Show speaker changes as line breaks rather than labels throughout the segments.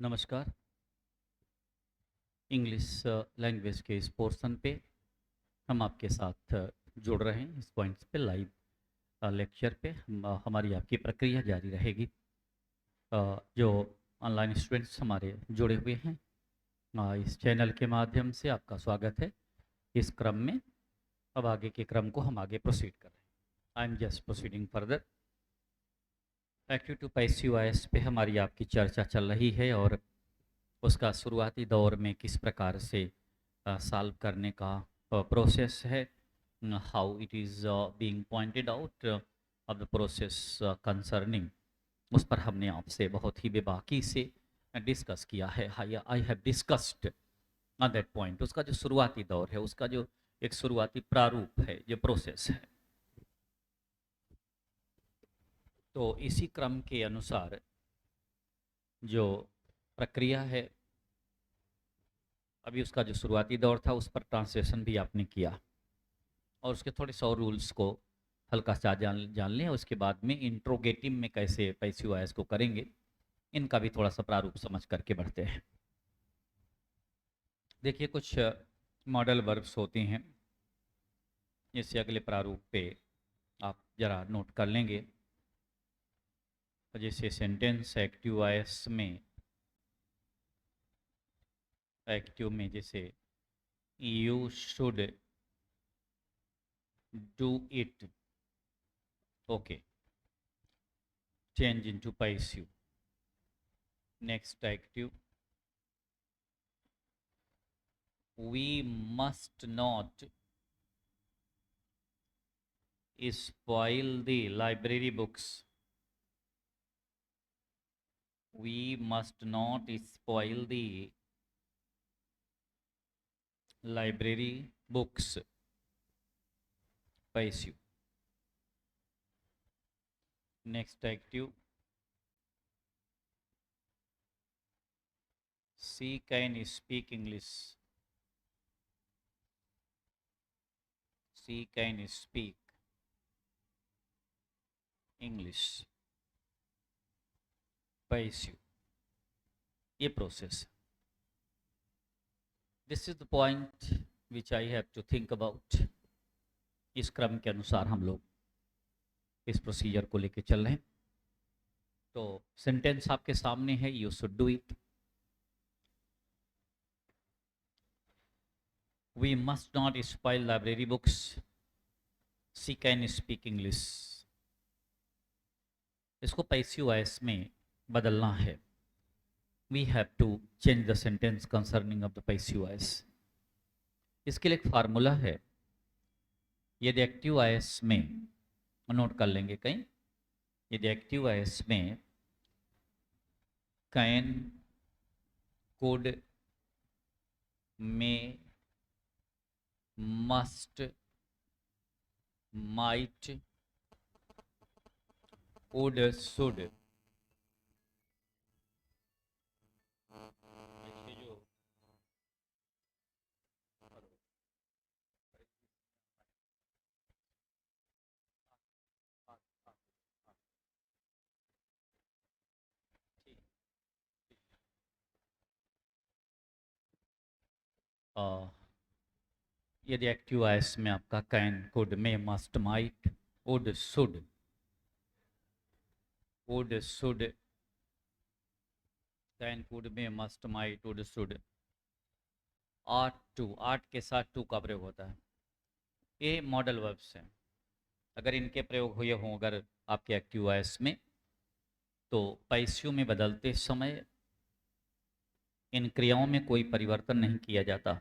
नमस्कार। English language के इस पोर्शन पे हम आपके साथ जुड़ रहे हैं। इस पॉइंट्स पे लाइव लेक्चर पे हमारी आपकी प्रक्रिया जारी रहेगी। जो ऑनलाइन स्टूडेंट्स हमारे जुड़े हुए हैं, इस चैनल के माध्यम से आपका स्वागत है। इस क्रम में अब आगे के क्रम को हम आगे प्रोसीड कर रहे हैं। I am just proceeding further. Active to passive voice पे हमारी आपकी चर्चा चल रही है और उसका शुरुआती दौर में किस प्रकार से सॉल्व करने का प्रोसेस है, how it is being pointed out of the process concerning, उस पर हमने आपसे बहुत ही बेबाकी से डिस्कस किया है। I have discussed on that point. उसका जो शुरुआती दौर है, उसका जो एक शुरुआती प्रारूप है, जो प्रोसेस है, तो इसी क्रम के अनुसार जो प्रक्रिया है, अभी उसका जो शुरुआती दौर था उस पर ट्रांसलेशन भी आपने किया और उसके थोड़े सौ रूल्स को हल्का सा जान लें। उसके बाद में इंट्रोगेटिव में कैसे पैसिव वॉइस को करेंगे, इनका भी थोड़ा सा प्रारूप समझ करके बढ़ते हैं। देखिए, कुछ मॉडल वर्ब्स होते हैं, इससे अगले प्रारूप पे आप ज़रा नोट कर लेंगे। जैसे सेंटेंस एक्टिव वॉइस में, एक्टिव में जैसे you should do it, okay, change into passive. Next active, we must not spoil the library books. We must not spoil the library books. Passive. Next active, she can speak English. She can speak English. Passive. ये process, this is the point which I have to think about. इस क्रम के अनुसार हम लोग इस procedure को लेके चल रहे हैं। तो सेंटेंस आपके सामने है, you should do it. We must not spoil library books. She can speak English. इसको पैसिव वॉइस में बदलना है। We have to change the sentence concerning of the passive voice. इसके लिए एक फार्मूला है। यदि एक्टिव वॉइस में, नोट कर लेंगे कहीं, यदि एक्टिव वॉइस में can, could, may, must, might, would, should, यदि एक्टिव वॉइस में आपका can, could, may, must, might, would, should, would, should, can, could, may, must, might, would, should, ought to, ought के साथ टू का प्रयोग होता है। ये मॉडल वर्ब्स हैं। अगर इनके प्रयोग हुए हों अगर आपके एक्टिव वॉइस में, तो पैसिव में बदलते समय इन क्रियाओं में कोई परिवर्तन नहीं किया जाता।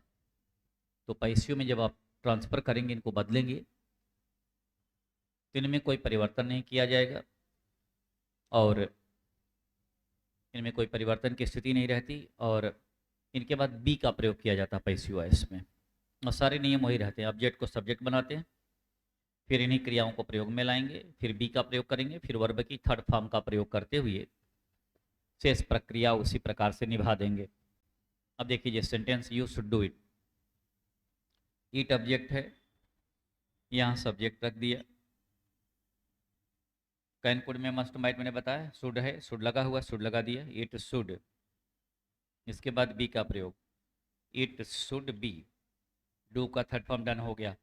तो पैसिव में जब आप ट्रांसफ़र करेंगे, इनको बदलेंगे, तो इनमें कोई परिवर्तन नहीं किया जाएगा और इनमें कोई परिवर्तन की स्थिति नहीं रहती और इनके बाद बी का प्रयोग किया जाता है पैसिव वॉइस में। और सारे नियम वही रहते हैं। ऑब्जेक्ट को सब्जेक्ट बनाते हैं, फिर इन्हीं क्रियाओं को प्रयोग में लाएंगे, फिर बी का प्रयोग करेंगे, फिर वर्ब की थर्ड फॉर्म का प्रयोग करते हुए शेष प्रक्रिया उसी प्रकार से निभा देंगे। अब देखिए, sentence you should do it, it object है, यहाँ सब्जेक्ट रख दिया। कैन, कुड, में, मस्ट, माइट मैंने बताया, शुड है, शुड लगा हुआ, शुड लगा दिया, इट शुड, इसके बाद बी का प्रयोग, इट शुड बी, डू का थर्ड फॉर्म डन हो गया,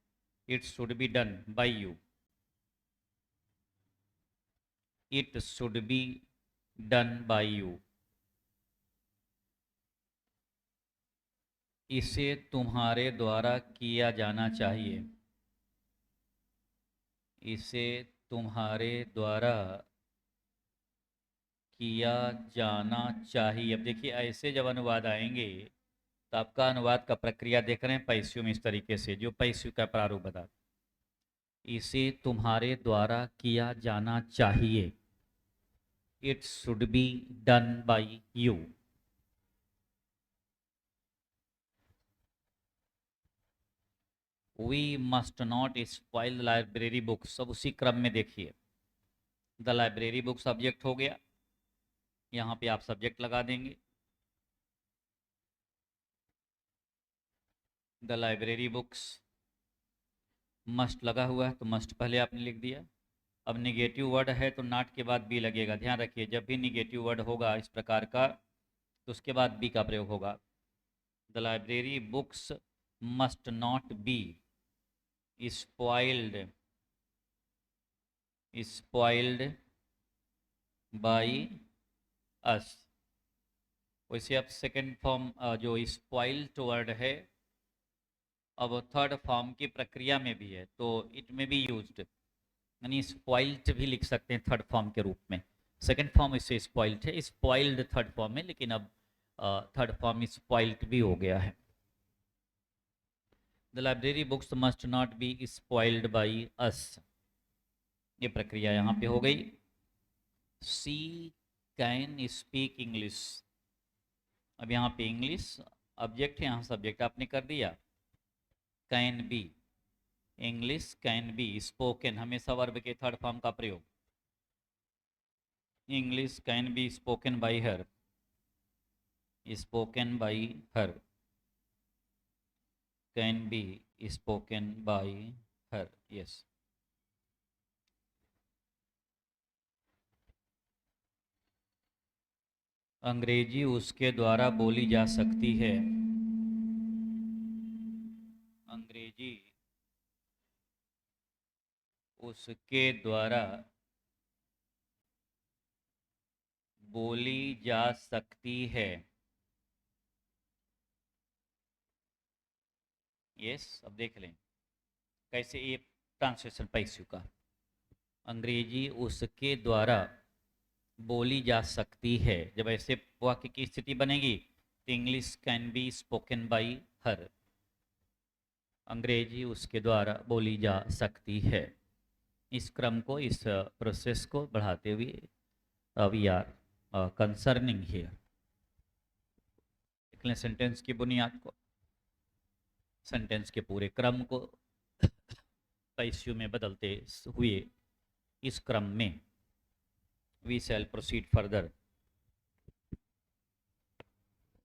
it should be done by you, it should be done by you, इसे तुम्हारे द्वारा किया जाना चाहिए, इसे तुम्हारे द्वारा किया जाना चाहिए। अब देखिए ऐसे जब अनुवाद आएंगे तो आपका अनुवाद का प्रक्रिया देख रहे हैं पैसिव में, इस तरीके से जो पैसिव का प्रारूप बता, इसे तुम्हारे द्वारा किया जाना चाहिए, it should be done by you. We must not spoil the library books, सब उसी क्रम में देखिए, द लाइब्रेरी बुक सब्जेक्ट हो गया, यहाँ पे आप सब्जेक्ट लगा देंगे, द लाइब्रेरी बुक्स, मस्ट लगा हुआ है तो मस्ट पहले आपने लिख दिया। अब निगेटिव वर्ड है तो नॉट के बाद बी लगेगा, ध्यान रखिए जब भी निगेटिव वर्ड होगा इस प्रकार का तो उसके बाद बी का प्रयोग होगा। The library books must not be spoiled, spoiled by us. वैसे अब सेकेंड फॉर्म जो स्पॉइल्ड वर्ड है अब थर्ड फॉर्म की प्रक्रिया में भी है तो इट में बी यूज्ड, यानी स्पॉइल्ड भी लिख सकते हैं थर्ड फॉर्म के रूप में। सेकेंड फॉर्म इससे स्पॉइल्ड है, स्पॉइल्ड थर्ड फॉर्म में, लेकिन अब थर्ड फॉर्म स्पॉइल्ड भी हो गया है। The library books must not be spoiled by us, ये प्रक्रिया यहाँ पे हो गई। सी कैन स्पीक इंग्लिश, अब यहाँ पे इंग्लिश ऑब्जेक्ट है, यहाँ सब्जेक्ट आपने कर दिया, can be, English can be spoken, हमेशा वर्ब के थर्ड फॉर्म का प्रयोग, English can be spoken by her, spoken by her, can be spoken by her, yes. अंग्रेजी उसके द्वारा बोली जा सकती है, अंग्रेजी उसके द्वारा बोली जा सकती है, यस। अब देख लें कैसे ये ट्रांसलेशन पैसिव का, अंग्रेजी उसके द्वारा बोली जा सकती है, जब ऐसे वाक्य की स्थिति बनेगी तो English can be spoken by her, अंग्रेजी उसके द्वारा बोली जा सकती है। इस क्रम को, इस प्रोसेस को बढ़ाते हुए वी आर कंसर्निंग हियर, देख लें सेंटेंस की बुनियाद को, सेंटेंस के पूरे क्रम को पैसिव में बदलते हुए इस क्रम में वी शैल प्रोसीड फर्दर,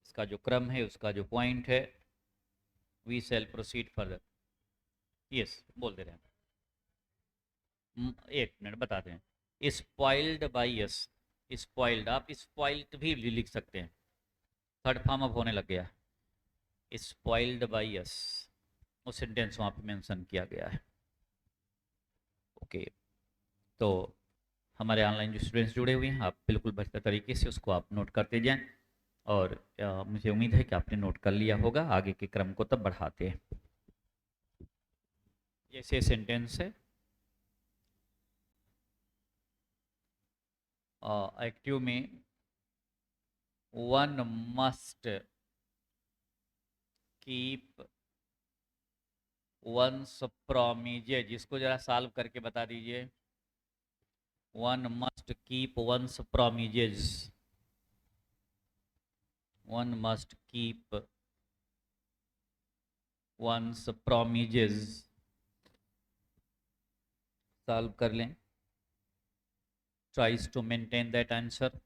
इसका जो क्रम है उसका जो पॉइंट है, we shall proceed further, yes बोल दे रहे हैं। एक मिनट बताते हैं, स्पॉइल्ड बाई यस, स्पॉइल्ड आप स्पॉइल्ड भी लिख सकते हैं, थर्ड फॉर्म अब होने लग गया, स्पॉइल्ड बाई यस, वो सेंटेंस वहाँ पे मेंशन किया गया है। ओके, तो हमारे ऑनलाइन जो स्टूडेंट्स जुड़े हुए हैं आप बिल्कुल बेहतर तरीके से उसको आप नोट करते जाएं, और मुझे उम्मीद है कि आपने नोट कर लिया होगा, आगे के क्रम को तब बढ़ाते हैं। जैसे सेंटेंस है एक्टिव में, one must keep one's promises, जिसको जरा सॉल्व करके बता दीजिए, one must keep one's promises, one must keep one's promises, solve कर लें, tries to maintain that answer,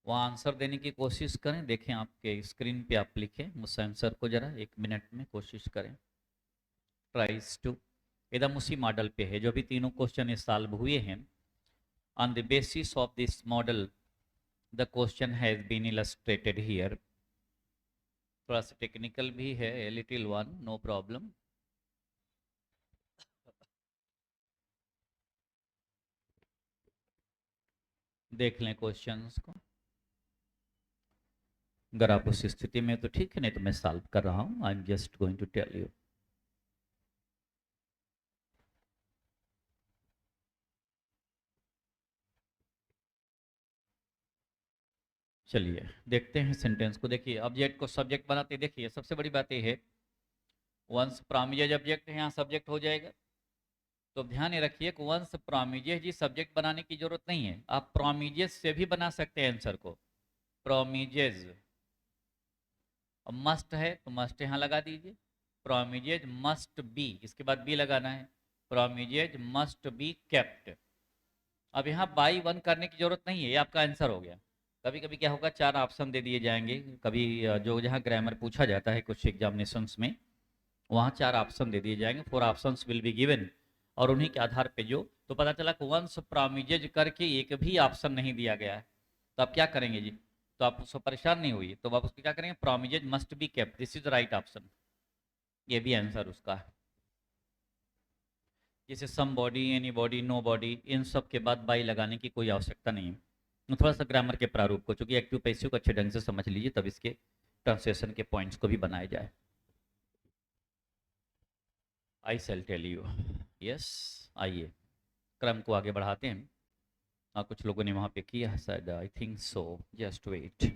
वहाँ आंसर देने की कोशिश करें, देखें आपके स्क्रीन पे आप लिखें उस आंसर को, जरा 1 मिनट में कोशिश करें, ट्राइज टू, एकदम उसी मॉडल पे है जो भी तीनों क्वेश्चन सॉल्व हुए हैं। On the basis of this model the question has been illustrated here. थोड़ा सा टेक्निकल भी है, a little one, no problem. देख लें क्वेश्चंस को, अगर आप उस स्थिति में तो ठीक है, नहीं तो मैं सॉल्व कर रहा हूँ। I am just going to tell you. चलिए देखते हैं सेंटेंस को। देखिए ऑब्जेक्ट को सब्जेक्ट बनाते, देखिए सबसे बड़ी बात यह है, वंस प्रॉमिजेज ऑब्जेक्ट है, यहाँ सब्जेक्ट हो जाएगा। तो ध्यान ये रखिए कि वंस प्रॉमिजेज जी सब्जेक्ट बनाने की जरूरत नहीं है, आप प्रॉमिजेज से भी बना सकते हैं आंसर को। प्रॉमिजेज मस्ट है तो मस्ट यहाँ लगा दीजिए, प्रॉमिजेज मस्ट बी, इसके बाद बी लगाना है, प्रॉमिजेज मस्ट बी केप्ट। अब यहाँ बाई वन करने की जरूरत नहीं है, ये आपका आंसर हो गया। कभी कभी क्या होगा, चार ऑप्शन दे दिए जाएंगे, कभी जो जहाँ ग्रामर पूछा जाता है कुछ एग्जामिनेशंस में, वहाँ चार ऑप्शन दे दिए जाएंगे, 4 ऑप्शंस विल बी गिवन, और उन्हीं के आधार पे जो, तो पता चला कि वंस प्रॉमिजेज करके एक भी ऑप्शन नहीं दिया गया है, तो आप क्या करेंगे जी? तो आप उसको परेशान नहीं हुई, तो आप उसको क्या करेंगे, promises must be kept, this is right option, ये भी आंसर उसका है। जैसे somebody, anybody, nobody, इन सब के बाद बाई लगाने की कोई आवश्यकता नहीं है। तो थोड़ा सा ग्रामर के प्रारूप को, चूंकि एक्टिव पैसिव को अच्छे ढंग से समझ लीजिए, तब इसके ट्रांसलेशन के पॉइंट्स को भी बनाया जाए। आई सेल टेल यू। यस, आइए क्रम को आगे बढ़ाते हैं। कुछ लोगों ने वहाँ पे किया है शायद, I think so, just wait.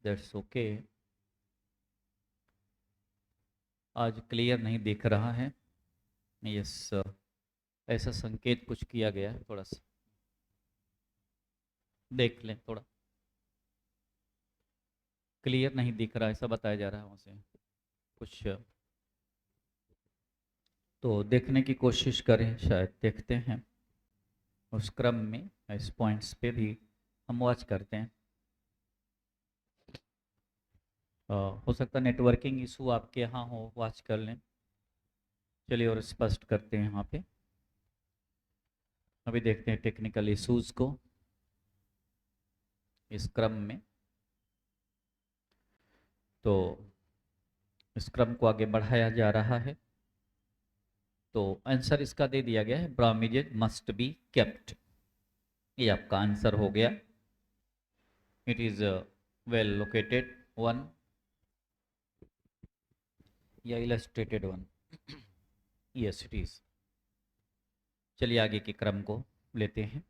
That's okay. आज क्लियर नहीं दिख रहा है। यस, ऐसा संकेत कुछ किया गया है, थोड़ा सा देख लें, थोड़ा क्लियर नहीं दिख रहा, ऐसा बताया जा रहा है वहाँ से कुछ, तो देखने की कोशिश करें, शायद देखते हैं उस क्रम में, इस पॉइंट्स पे भी हम वॉच करते हैं। हो सकता है नेटवर्किंग इशू आपके यहाँ हो, वॉच कर लें। चलिए और स्पष्ट करते हैं यहाँ पे। अभी देखते हैं टेक्निकल इश्यूज को इस क्रम में। तो इस क्रम को आगे बढ़ाया जा रहा है। तो आंसर इसका दे दिया गया है, ब्राह्मिजेज मस्ट बी केप्ट, ये आपका आंसर हो गया। It is well located one या illustrated one, yes it is. चलिए आगे के क्रम को लेते हैं।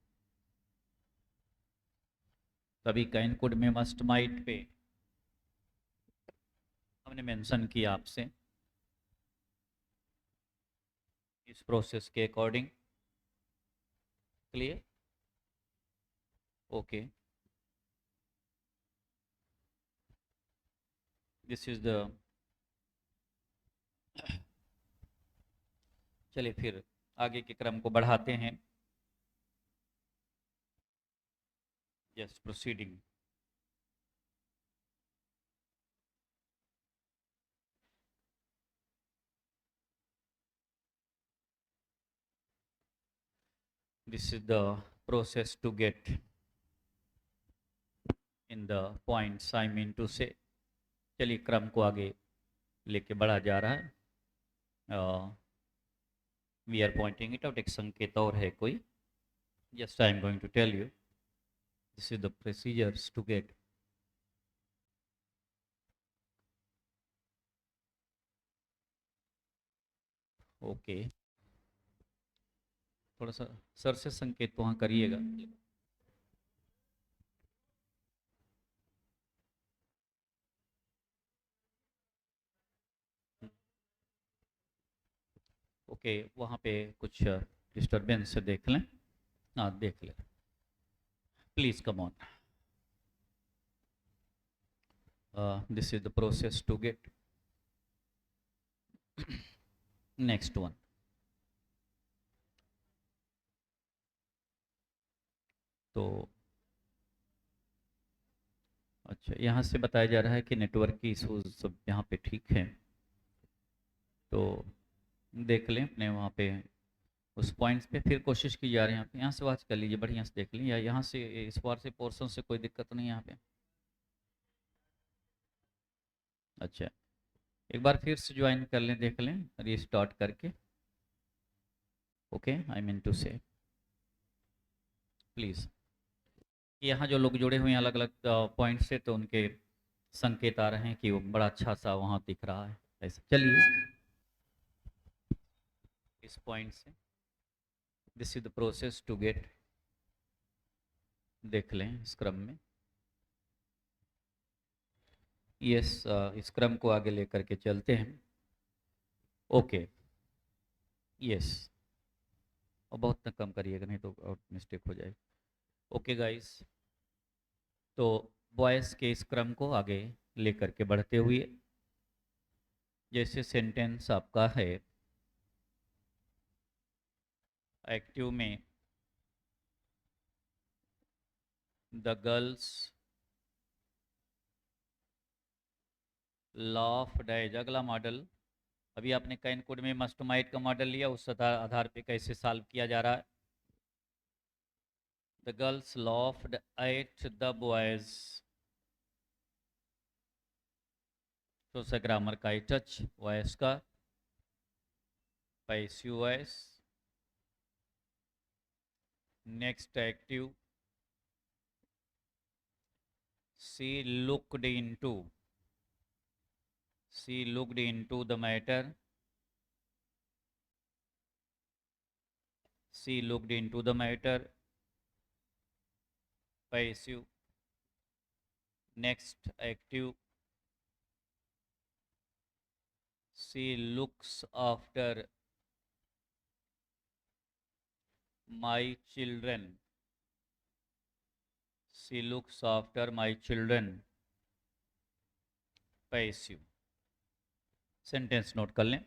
तभी कैन कुड में मस्ट माइट पे हमने मेंशन किया आपसे, इस प्रोसेस के according. Clear? Okay, this is the, चलिए फिर आगे के क्रम को बढ़ाते हैं। Yes, proceeding. This is the process to get in the points I mean to say. चलिए क्रम को आगे लेके बढ़ा जा रहा है। We are pointing it out, एक संकेत और है कोई, just I am going to tell you, this is the procedures to get. Okay, थोड़ा सा सर से संकेत वहाँ करिएगा। ओके, वहाँ पे कुछ डिस्टरबेंस देख लें। हाँ देख लें, please come on. This is the process to get next one. तो अच्छा, यहाँ से बताया जा रहा है कि नेटवर्क की इशूज सब यहाँ पे ठीक है, तो देख लें अपने वहाँ पे उस पॉइंट्स पे, फिर कोशिश की जा रही है। यहाँ से वॉच कर लीजिए, बढ़िया से देख लें, या यहाँ से इस बार से पोर्शन से कोई दिक्कत नहीं है यहाँ पे। अच्छा, एक बार फिर से ज्वाइन कर लें, देख लें रीस्टार्ट करके। ओके, आई मीन टू से प्लीज़, यहाँ जो लोग जुड़े हुए हैं अलग अलग पॉइंट से, तो उनके संकेत आ रहे हैं कि वो बड़ा अच्छा सा वहाँ दिख रहा है। ऐसा चलिए इस पॉइंट से, this is the process to get, देख लें इस क्रम में। यस, इस क्रम को आगे लेकर के चलते हैं। ओके, यस, और बहुत कम करिएगा नहीं तो और मिस्टेक हो जाएगी। ओके गाइस, तो वॉइस के इस क्रम को आगे लेकर के बढ़ते हुए, जैसे सेंटेंस आपका है एक्टिव में, द गर्ल्स लॉफ डैज, अगला मॉडल, अभी आपने कैन कोड में मस्टमाइट का मॉडल लिया, उस आधार पे कैसे सॉल्व किया जा रहा है। The girls laughed at the boys, तो से ग्रामर का टच, वॉइस का passive voice, next active, she looked into, she looked into the matter, she looked into the matter, passive, next active, she looks after my children, she looks after my children, passive. Sentence note कर लें,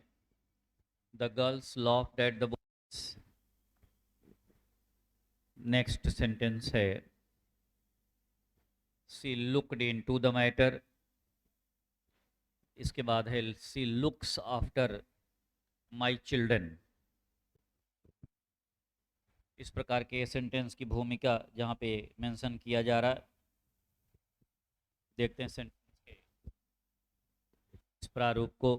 the girls laughed at the boys, next sentence है she looked into the matter, इसके बाद है C looks after my children. इस प्रकार के sentence की भूमिका जहाँ पे मेंशन किया जा रहा है, देखते हैं सेंटेंस के इस प्रारूप को।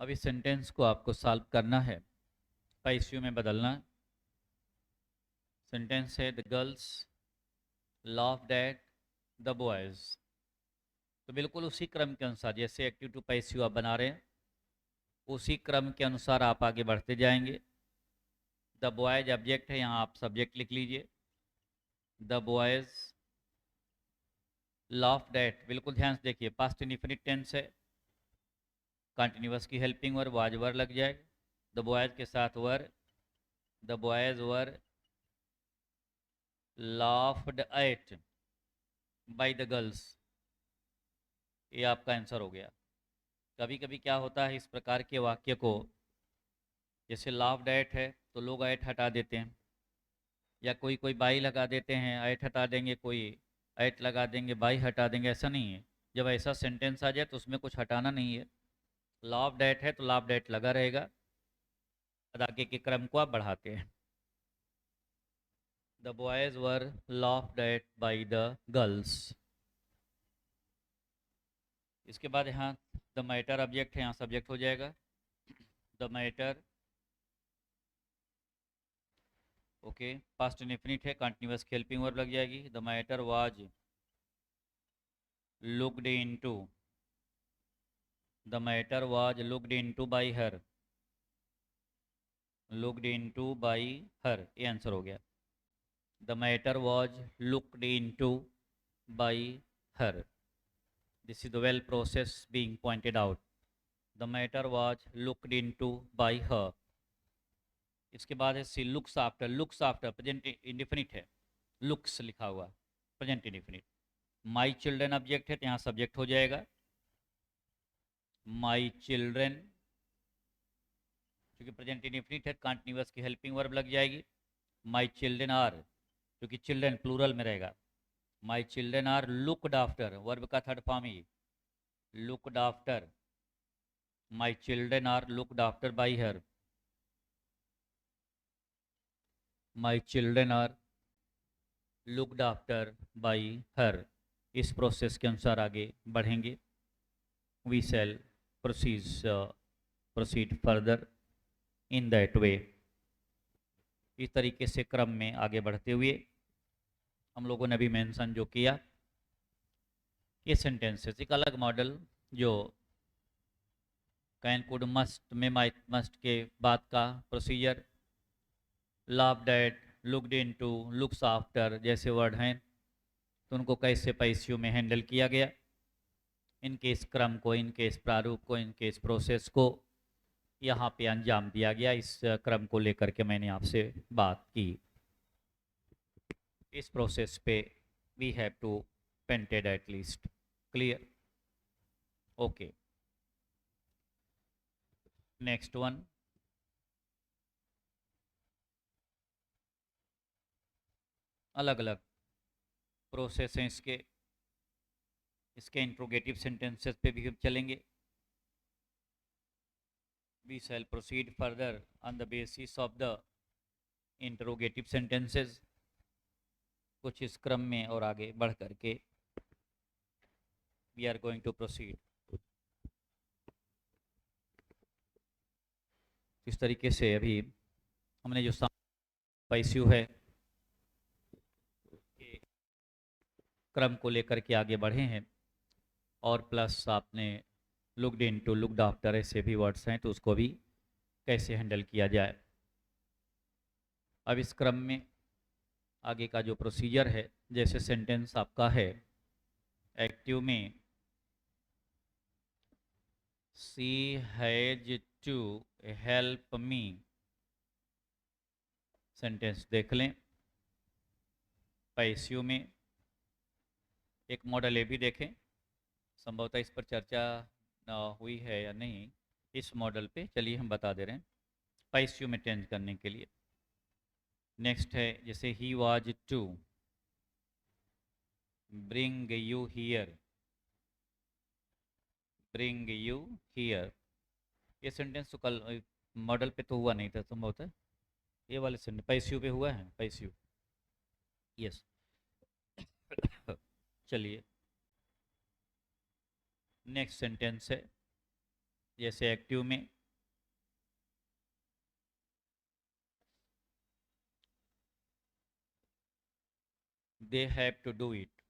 अब इस सेंटेंस को आपको सॉल्व करना है, पैसिव में बदलना। सेंटेंस है the girls laughed at the boys, तो बिल्कुल उसी क्रम के अनुसार, जैसे एक्टिव टू पैसिव आप बना रहे हैं, उसी क्रम के अनुसार आप आगे बढ़ते जाएंगे। द बॉयज ऑब्जेक्ट है, यहाँ आप सब्जेक्ट लिख लीजिए। द बॉयज laughed at, बिल्कुल ध्यान से देखिए, पास्ट इंडेफिनिट टेंस है, कंटिन्यूअस की हेल्पिंग वर्ब वाज वर लग जाएगा, द बॉयज के साथ were, the boys were laughed at by the girls, ये आपका आंसर हो गया। कभी कभी क्या होता है इस प्रकार के वाक्य को, जैसे लाफ्ड एट है तो लोग एट हटा देते हैं, या कोई कोई बाई लगा देते हैं, एट हटा देंगे, कोई एट लगा देंगे, बाई हटा देंगे, ऐसा नहीं है। जब ऐसा सेंटेंस आ जाए तो उसमें कुछ हटाना नहीं है, लाफ्ड एट है तो लाफ्ड एट लगा रहेगा, आगे के क्रम को आप बढ़ाते हैं। The boys were laughed at by the girls. इसके बाद यहाँ द मैटर ऑब्जेक्ट है, यहाँ सब्जेक्ट हो जाएगा, the matter, okay, past indefinite है, कंटिन्यूअस हेल्पिंग वर्ब लग जाएगी। The matter was looked into, the matter was looked into by her, looked into by her, ये आंसर हो गया। The matter was looked into by her, this is the well process being pointed out. The matter was looked into by her. इसके बाद है C looks after, looks after present indefinite है, looks लिखा हुआ present indefinite. My children object है तो यहाँ subject हो जाएगा, माई चिल्ड्रन, क्योंकि प्रेजेंट इंडेफिनिट है, कंटिन्यूअस की हेल्पिंग वर्ब लग जाएगी। माई चिल्ड्रन आर, क्योंकि चिल्ड्रन प्लूरल में रहेगा, my children are looked after, verb का थर्ड फॉर्म है looked after, my children are looked after by her, my children are looked after by her. इस process के अनुसार आगे बढ़ेंगे। We shall proceed further in that way. इस तरीके से क्रम में आगे बढ़ते हुए हम लोगों ने अभी मेंशन जो किया ये सेंटेंसेस एक अलग मॉडल जो कैन कुड मस्ट में माइट मस्ट के बाद का procedure, love that, looked into, looks after जैसे वर्ड हैं तो उनको कैसे पैसिव में हैंडल किया गया, इनके इस क्रम को, इनके इस प्रारूप को, इनके इस प्रोसेस को यहाँ पे अंजाम दिया गया। इस क्रम को लेकर के मैंने आपसे बात की। इस प्रोसेस पे we have to painted at least, clear? Okay, next one. अलग अलग प्रोसेस हैं इसके इंट्रोगेटिव सेंटेंसेस पे भी हम चलेंगे। We shall proceed further on the basis of the interrogative sentences. कुछ इस क्रम में और आगे बढ़ करके we are going to proceed. इस तरीके से अभी हमने जो पैसिव है क्रम को लेकर के आगे बढ़े हैं और प्लस आपने looked into, looked after ऐसे भी वर्ड्स हैं तो उसको भी कैसे हैंडल किया जाए। अब इस क्रम में आगे का जो प्रोसीजर है, जैसे सेंटेंस आपका है एक्टिव में, she has to help me, sentence देख लें। पैसिव में एक मॉडल ये भी देखें, संभवतः इस पर चर्चा हुई है या नहीं, इस मॉडल पे चलिए हम बता दे रहे हैं पैसिव में चेंज करने के लिए। नेक्स्ट है जैसे ही was to bring you here, bring you here. ये सेंटेंस तो कल मॉडल पे तो हुआ नहीं था, संभवतः ये वाले सेंटेंस पैसिव पे हुआ है, पैसिव, यस। चलिए नेक्स्ट सेंटेंस है जैसे एक्टिव में, they have to do it,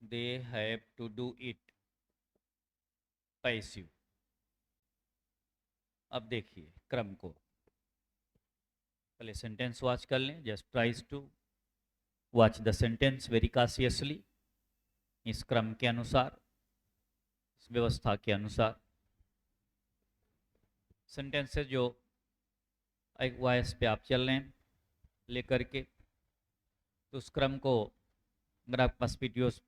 they have to do it, passive. अब देखिए क्रम को, पहले सेंटेंस वॉच कर लें, just tries to watch the sentence very cautiously, इस क्रम के अनुसार, इस व्यवस्था के अनुसार। सेंटेंसेस जो एक वॉइस पे आप चल रहे हैं लेकर के, तो उस क्रम को अगर आपके पास वीडियोस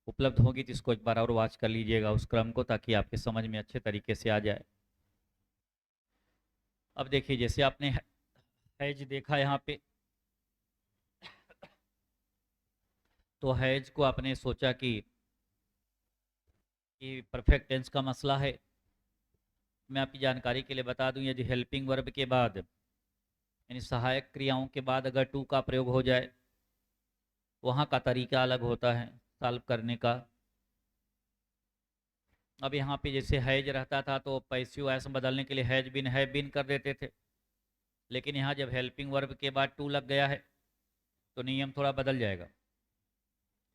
उपलब्ध होगी तो इसको एक बार और वॉच कर लीजिएगा उस क्रम को, ताकि आपके समझ में अच्छे तरीके से आ जाए। अब देखिए जैसे आपने हैज देखा यहाँ पे, तो हैज को आपने सोचा कि परफेक्ट टेंस का मसला है। मैं आपकी जानकारी के लिए बता दूं, यदि हेल्पिंग वर्ब के बाद यानी सहायक क्रियाओं के बाद अगर टू का प्रयोग हो जाए, वहाँ का तरीका अलग होता है सॉल्व करने का। अब यहाँ पे जैसे हैज रहता था तो पैसिव ऐसा बदलने के लिए हैज बिन, है बिन कर देते थे, लेकिन यहाँ जब हेल्पिंग वर्ब के बाद टू लग गया है तो नियम थोड़ा बदल जाएगा।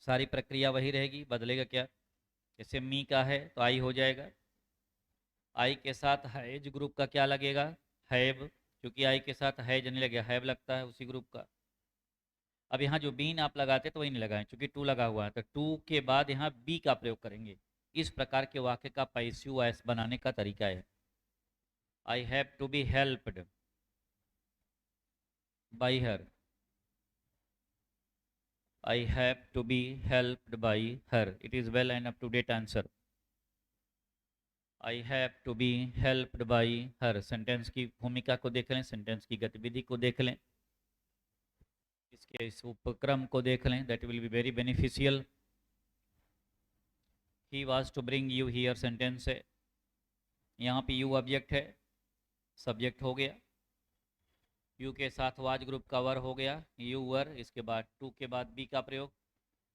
सारी प्रक्रिया वही रहेगी, बदलेगा क्या? जैसे मी का है तो आई हो जाएगा, आई के साथ हैज ग्रुप का क्या लगेगा? हैव, क्योंकि आई के साथ हैज नहीं लगेगा, हैव लगता है उसी ग्रुप का। अब यहाँ जो बीन आप लगाते तो वही नहीं लगाएं, क्योंकि टू लगा हुआ है, तो टू के बाद यहाँ बी का प्रयोग करेंगे। इस प्रकार के वाक्य का पैसिव वॉइस बनाने का तरीका है। I have to be helped by her, I have to be helped by her. It is well and up to date answer. I have to be helped by her. Sentence की भूमिका को देख लें, sentence की गतिविधि को देख लें। इसके इस उपक्रम को देख लें, that will be very beneficial. He was to bring you here sentence है, यहाँ पे यू ऑब्जेक्ट है, सब्जेक्ट हो गया, यू के साथ वाज ग्रुप का वर हो गया, यू वर, इसके बाद टू के बाद बी का प्रयोग,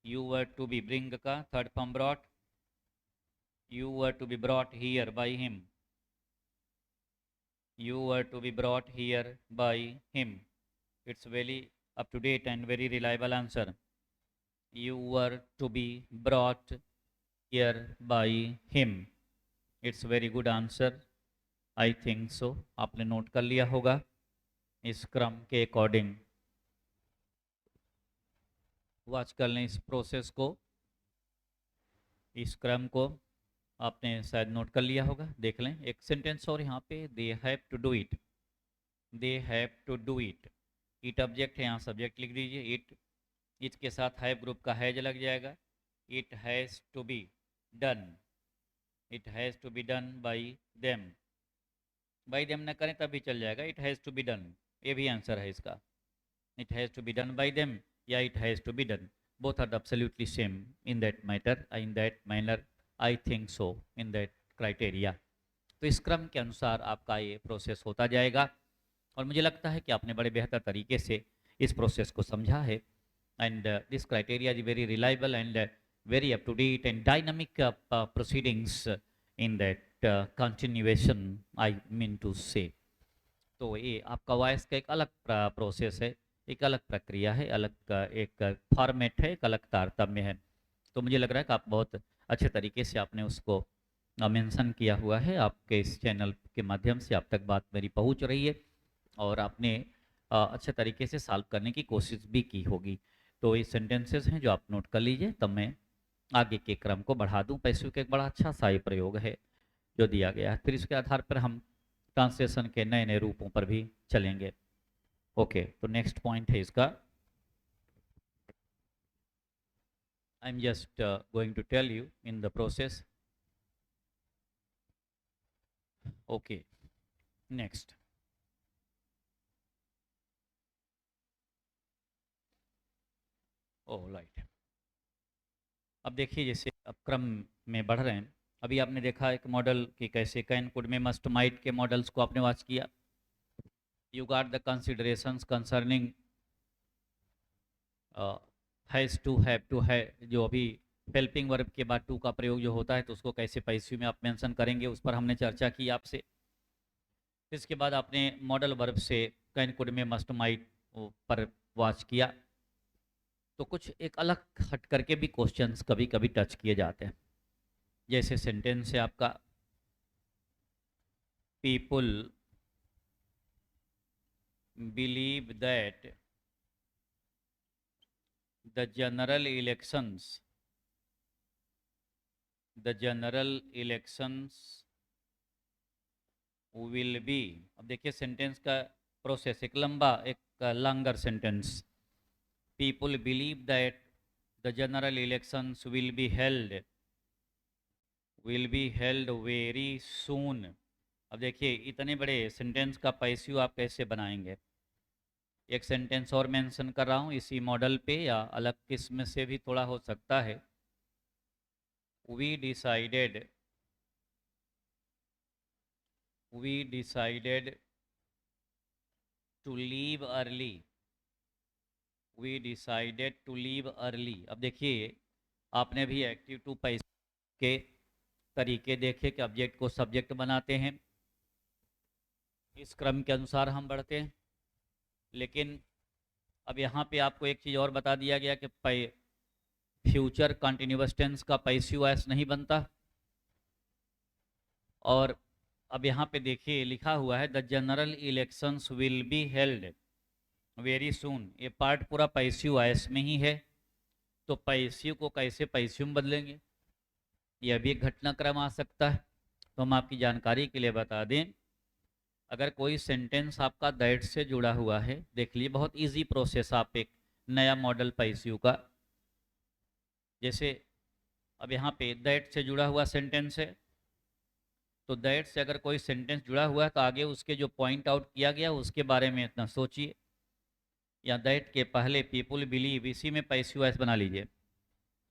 you were to be bring का third form brought, you were to be brought here by him, you were to be brought here by him. It's very up to date and very reliable answer. You were to be brought here by him. It's very good answer. I think so. आपने note कर लिया होगा इस क्रम के according. Watch कर लें इस प्रोसेस को, इस क्रम को आपने शायद नोट कर लिया होगा। देख लें एक सेंटेंस और यहाँ पे, they have to do it, they have to do it, it object है, यहाँ सब्जेक्ट लिख दीजिए इट के साथ हैव ग्रुप का हैज लग जाएगा, it has to be done, it has to be done by them न करें तब भी चल जाएगा, it has to be done, ये भी आंसर है इसका, it has to be done by them या it has to be done, both are absolutely same in that matter, in that manner, I think so, in that criteria. तो इस क्रम के अनुसार आपका ये प्रोसेस होता जाएगा और मुझे लगता है कि आपने बड़े बेहतर तरीके से इस प्रोसेस को समझा है। And this criteria is very reliable and very up to date and dynamic proceedings in that continuation, I mean to say. तो ये आपका वॉइस का एक अलग प्रोसेस है, एक अलग प्रक्रिया है, अलग एक फॉर्मेट है, एक अलग तारतम्य है। तो मुझे लग रहा है कि आप बहुत अच्छे तरीके से आपने उसको मेंशन किया हुआ है, आपके इस चैनल के माध्यम से आप तक बात मेरी पहुंच रही है और आपने अच्छे तरीके से सॉल्व करने की कोशिश भी की होगी। तो ये सेंटेंसेस हैं जो आप नोट कर लीजिए, तब मैं आगे के क्रम को बढ़ा दूं। पैसिव का एक बड़ा अच्छा सा प्रयोग है जो दिया गया है, फिर इसके आधार पर हम ट्रांसलेशन के नए नए रूपों पर भी चलेंगे। ओके, तो नेक्स्ट पॉइंट है इसका, I'm just going to tell you in the process. Okay, next. Oh, right. अब देखिए जैसे अब क्रम में बढ़ रहे हैं, अभी आपने देखा एक मॉडल कि कैसे कैन कुड में मस्ट माइट के मॉडल्स को आपने वॉच किया। You got the considerations concerning has to, have to है, जो अभी हेल्पिंग वर्ब के बाद टू का प्रयोग जो होता है तो उसको कैसे पैसिव में आप मेंशन करेंगे, उस पर हमने चर्चा की आपसे। इसके बाद आपने मॉडल वर्ब से कैन कुड में मस्ट माइट पर वॉच किया। तो कुछ एक अलग हट करके भी क्वेश्चंस कभी कभी टच किए जाते हैं, जैसे सेंटेंस है आपका, people believe that the general elections will B. अब देखिए सेंटेंस का प्रोसेस, एक लंबा, एक longer sentence, people believe that the general elections will be held very सून। अब देखिए इतने बड़े सेंटेंस का पैसिव आप कैसे बनाएंगे। एक सेंटेंस और मेंशन कर रहा हूँ इसी मॉडल पे, या अलग किस्म से भी थोड़ा हो सकता है। we decided to leave early, we decided to leave early। अब देखिए आपने भी एक्टिव टू पैसिव के तरीके देखे कि ऑब्जेक्ट को सब्जेक्ट बनाते हैं, इस क्रम के अनुसार हम बढ़ते हैं। लेकिन अब यहाँ पे आपको एक चीज़ और बता दिया गया कि फ्यूचर कंटिन्यूअस टेंस का पैसिव वॉइस नहीं बनता। और अब यहाँ पे देखिए लिखा हुआ है the general elections will be held very सून, ये पार्ट पूरा पैसिव वॉइस में ही है। तो पैसिव को कैसे पैसिव में बदलेंगे, यह भी एक घटनाक्रम आ सकता है। तो हम आपकी जानकारी के लिए बता दें, अगर कोई सेंटेंस आपका दैट से जुड़ा हुआ है, देख लीजिए बहुत इजी प्रोसेस, आप एक नया मॉडल पैसिव का, जैसे अब यहाँ पे दैट से जुड़ा हुआ सेंटेंस है, तो दैट से अगर कोई सेंटेंस जुड़ा हुआ है तो आगे उसके जो पॉइंट आउट किया गया उसके बारे में इतना सोचिए। या दैट के पहले पीपुल बिलीव, इसी में पैसिव वॉइस बना लीजिए।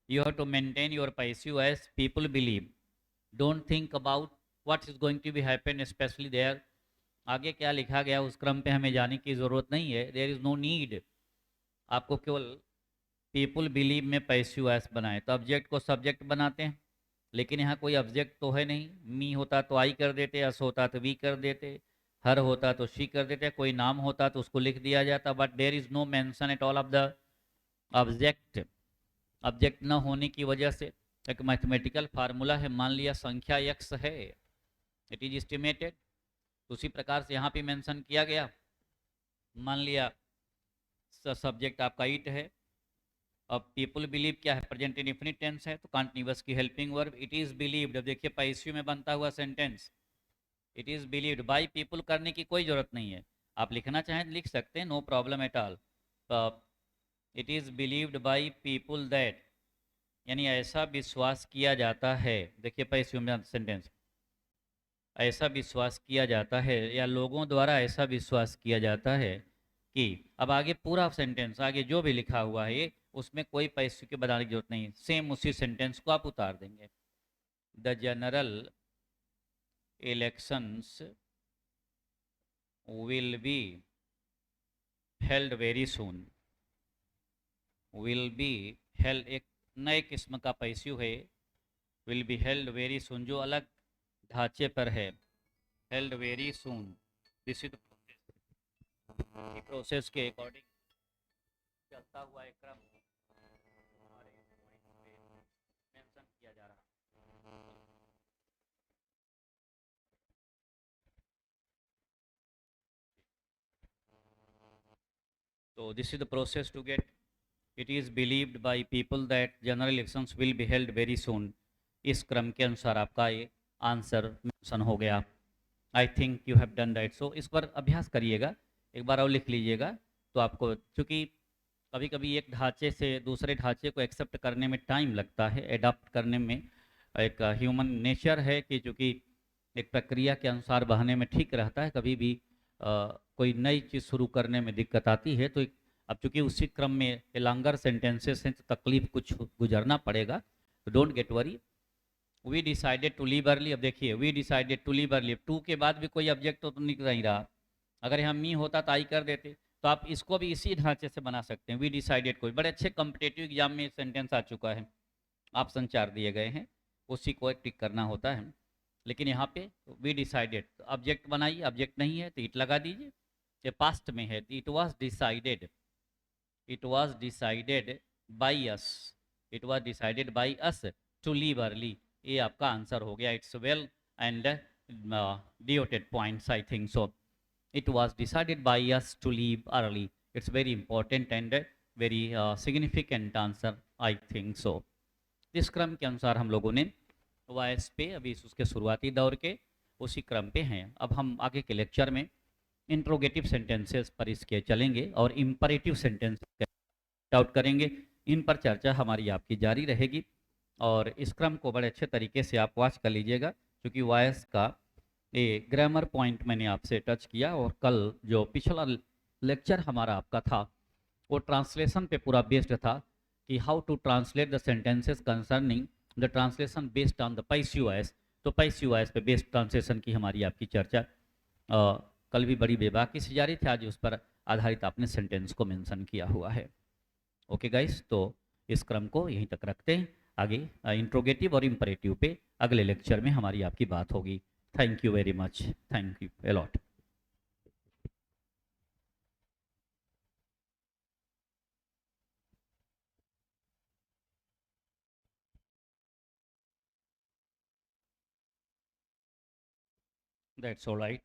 You have to maintain your passive voice, people believe. Don't think about what is going to be happen specially there. आगे क्या लिखा गया उस क्रम पे हमें जाने की ज़रूरत नहीं है, देयर इज़ नो नीड। आपको केवल पीपुल बिलीव में पैसिव वॉइस बनाए, तो ऑब्जेक्ट को सब्जेक्ट बनाते हैं, लेकिन यहाँ कोई ऑब्जेक्ट तो है नहीं। मी होता तो आई कर देते, अस होता तो वी कर देते, हर होता तो शी कर देते, कोई नाम होता तो उसको लिख दिया जाता, but there is no mention at all of the object. Object न होने की वजह से एक मैथमेटिकल फार्मूला है, मान लिया संख्या x है, इट इज एस्टिमेटेड, उसी प्रकार से यहाँ पे मेंशन किया गया। मान लिया सब्जेक्ट आपका इट है। अब पीपल बिलीव क्या है, प्रेजेंट इंडेफिनिट टेंस है, तो कंटीन्यूअस की helping verb it is believed. अब देखिए पैसिव में बनता हुआ sentence, it is believed by people करने की कोई जरूरत नहीं है, आप लिखना चाहें लिख सकते हैं, no problem at all. It is believed by people that, यानी ऐसा विश्वास किया जाता है। देखिए पैसिव में सेंटेंस, ऐसा विश्वास किया जाता है या लोगों द्वारा ऐसा विश्वास किया जाता है कि, अब आगे पूरा सेंटेंस आगे जो भी लिखा हुआ है ये, उसमें कोई पैसे के बनाने की जरूरत नहीं, सेम उसी सेंटेंस को आप उतार देंगे। The general elections will be held very soon. Will be held एक नए किस्म का पैसिव है, विल बी हेल्ड वेरी सून जो अलग ढांचे पर है, held very soon. This is process के अकॉर्डिंग चलता हुआ एक क्रम हमारे पॉइंट पे मेंशन किया जा रहा है। तो this is the process to get, it is believed by people that general elections will be held very soon. इस क्रम के अनुसार आपका ये आंसर मेंशन हो गया। I think you have done right. So इस पर अभ्यास करिएगा, एक बार और लिख लीजिएगा, तो आपको, चूँकि कभी कभी एक ढांचे से दूसरे ढांचे को एक्सेप्ट करने में टाइम लगता है, एडाप्ट करने में, एक ह्यूमन नेचर है कि चूँकि एक प्रक्रिया के अनुसार बहने में ठीक रहता है, कभी भी कोई नई चीज़ शुरू करने में दिक्कत आती है, तो अब चूंकि उसी क्रम में लॉन्गर सेंटेंसेस हैं तो तकलीफ कुछ गुजरना पड़ेगा, तो don't get worry. We decided to leave early, अब देखिए we decided to leave early, to के बाद भी कोई ऑब्जेक्ट तो नहीं रहा, अगर यहाँ मी होता तो आई कर देते, तो आप इसको भी इसी ढांचे से बना सकते हैं। वी डिसाइडेड, कोई बड़े अच्छे कॉम्पिटेटिव एग्जाम में सेंटेंस आ चुका है, ऑप्शन 4 दिए गए हैं, उसी को टिक करना होता है। लेकिन यहाँ पे वी डिसाइडेड, तो ऑब्जेक्ट बनाइए, ऑब्जेक्ट नहीं है तो इट लगा दीजिए, ये पास्ट में है तो it was decided, it was decided by us, it was decided by us to leave early। ये आपका आंसर हो गया, it's well and denoted points I think so। it was decided by us to leave early, it's very important and very significant answer I think so। इस क्रम के अनुसार हम लोगों ने वॉइस पे अभी उसके शुरुआती दौर के उसी क्रम पे हैं। अब हम आगे के लेक्चर में इंट्रोगेटिव सेंटेंसेस पर इसके चलेंगे और इंपरेटिव सेंटेंस आउट करेंगे, इन पर चर्चा हमारी आपकी जारी रहेगी। और इस क्रम को बड़े अच्छे तरीके से आप वॉच कर लीजिएगा, क्योंकि वॉइस का ये ग्रामर पॉइंट मैंने आपसे टच किया, और कल जो पिछला लेक्चर हमारा आपका था वो ट्रांसलेशन पे पूरा बेस्ड था कि how to translate the sentences concerning the translation based on the passive voice. तो पैसिव वॉइस पे बेस्ड ट्रांसलेशन की हमारी आपकी चर्चा कल भी बड़ी बेबाकी से जारी थी, आज उस पर आधारित आपने सेंटेंस को मेंशन किया हुआ है। ओके गाइस, तो इस क्रम को यहीं तक रखते हैं, आगे इंट्रोगेटिव और इंपरेटिव पे अगले लेक्चर में हमारी आपकी बात होगी। Thank you very much, thank you a lot. That's all right.